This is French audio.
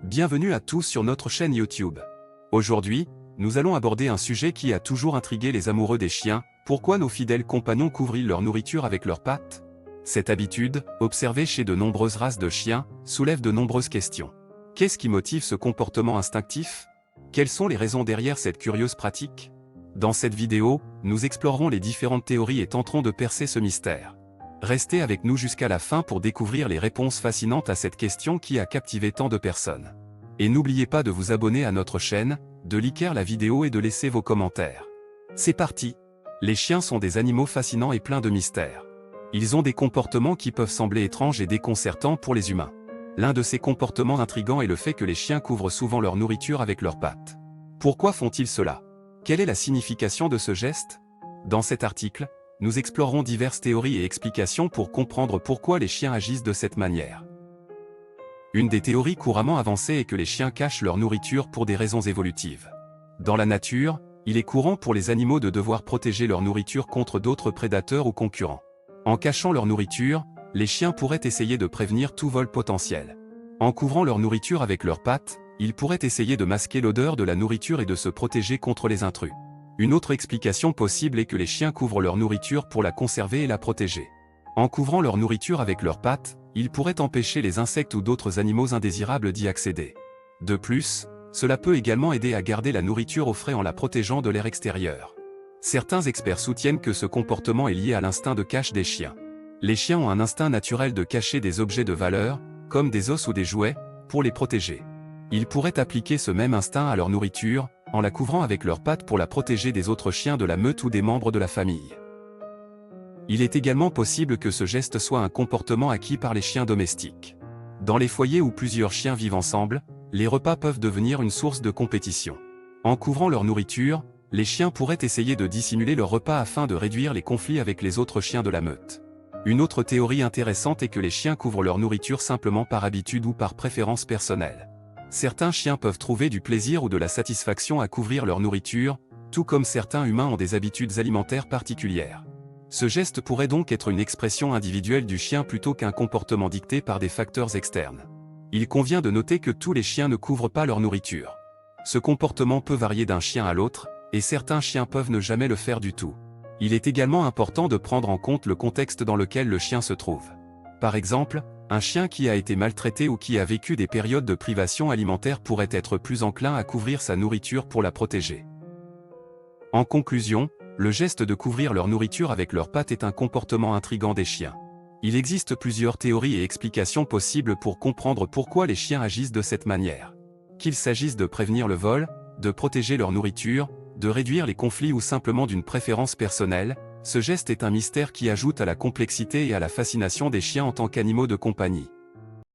Bienvenue à tous sur notre chaîne YouTube. Aujourd'hui, nous allons aborder un sujet qui a toujours intrigué les amoureux des chiens: pourquoi nos fidèles compagnons couvrent-ils leur nourriture avec leurs pattes? Cette habitude, observée chez de nombreuses races de chiens, soulève de nombreuses questions. Qu'est-ce qui motive ce comportement instinctif? Quelles sont les raisons derrière cette curieuse pratique? Dans cette vidéo, nous explorerons les différentes théories et tenterons de percer ce mystère. Restez avec nous jusqu'à la fin pour découvrir les réponses fascinantes à cette question qui a captivé tant de personnes. Et n'oubliez pas de vous abonner à notre chaîne, de liker la vidéo et de laisser vos commentaires. C'est parti! Les chiens sont des animaux fascinants et pleins de mystères. Ils ont des comportements qui peuvent sembler étranges et déconcertants pour les humains. L'un de ces comportements intrigants est le fait que les chiens couvrent souvent leur nourriture avec leurs pattes. Pourquoi font-ils cela? Quelle est la signification de ce geste? Dans cet article, nous explorerons diverses théories et explications pour comprendre pourquoi les chiens agissent de cette manière. Une des théories couramment avancées est que les chiens cachent leur nourriture pour des raisons évolutives. Dans la nature, il est courant pour les animaux de devoir protéger leur nourriture contre d'autres prédateurs ou concurrents. En cachant leur nourriture, les chiens pourraient essayer de prévenir tout vol potentiel. En couvrant leur nourriture avec leurs pattes, ils pourraient essayer de masquer l'odeur de la nourriture et de se protéger contre les intrus. Une autre explication possible est que les chiens couvrent leur nourriture pour la conserver et la protéger. En couvrant leur nourriture avec leurs pattes, ils pourraient empêcher les insectes ou d'autres animaux indésirables d'y accéder. De plus, cela peut également aider à garder la nourriture au frais en la protégeant de l'air extérieur. Certains experts soutiennent que ce comportement est lié à l'instinct de cache des chiens. Les chiens ont un instinct naturel de cacher des objets de valeur, comme des os ou des jouets, pour les protéger. Ils pourraient appliquer ce même instinct à leur nourriture, en la couvrant avec leurs pattes pour la protéger des autres chiens de la meute ou des membres de la famille. Il est également possible que ce geste soit un comportement acquis par les chiens domestiques. Dans les foyers où plusieurs chiens vivent ensemble, les repas peuvent devenir une source de compétition. En couvrant leur nourriture, les chiens pourraient essayer de dissimuler leur repas afin de réduire les conflits avec les autres chiens de la meute. Une autre théorie intéressante est que les chiens couvrent leur nourriture simplement par habitude ou par préférence personnelle. Certains chiens peuvent trouver du plaisir ou de la satisfaction à couvrir leur nourriture, tout comme certains humains ont des habitudes alimentaires particulières. Ce geste pourrait donc être une expression individuelle du chien plutôt qu'un comportement dicté par des facteurs externes. Il convient de noter que tous les chiens ne couvrent pas leur nourriture. Ce comportement peut varier d'un chien à l'autre, et certains chiens peuvent ne jamais le faire du tout. Il est également important de prendre en compte le contexte dans lequel le chien se trouve. Par exemple, un chien qui a été maltraité ou qui a vécu des périodes de privation alimentaire pourrait être plus enclin à couvrir sa nourriture pour la protéger. En conclusion, le geste de couvrir leur nourriture avec leurs pattes est un comportement intrigant des chiens. Il existe plusieurs théories et explications possibles pour comprendre pourquoi les chiens agissent de cette manière. Qu'il s'agisse de prévenir le vol, de protéger leur nourriture, de réduire les conflits ou simplement d'une préférence personnelle, ce geste est un mystère qui ajoute à la complexité et à la fascination des chiens en tant qu'animaux de compagnie.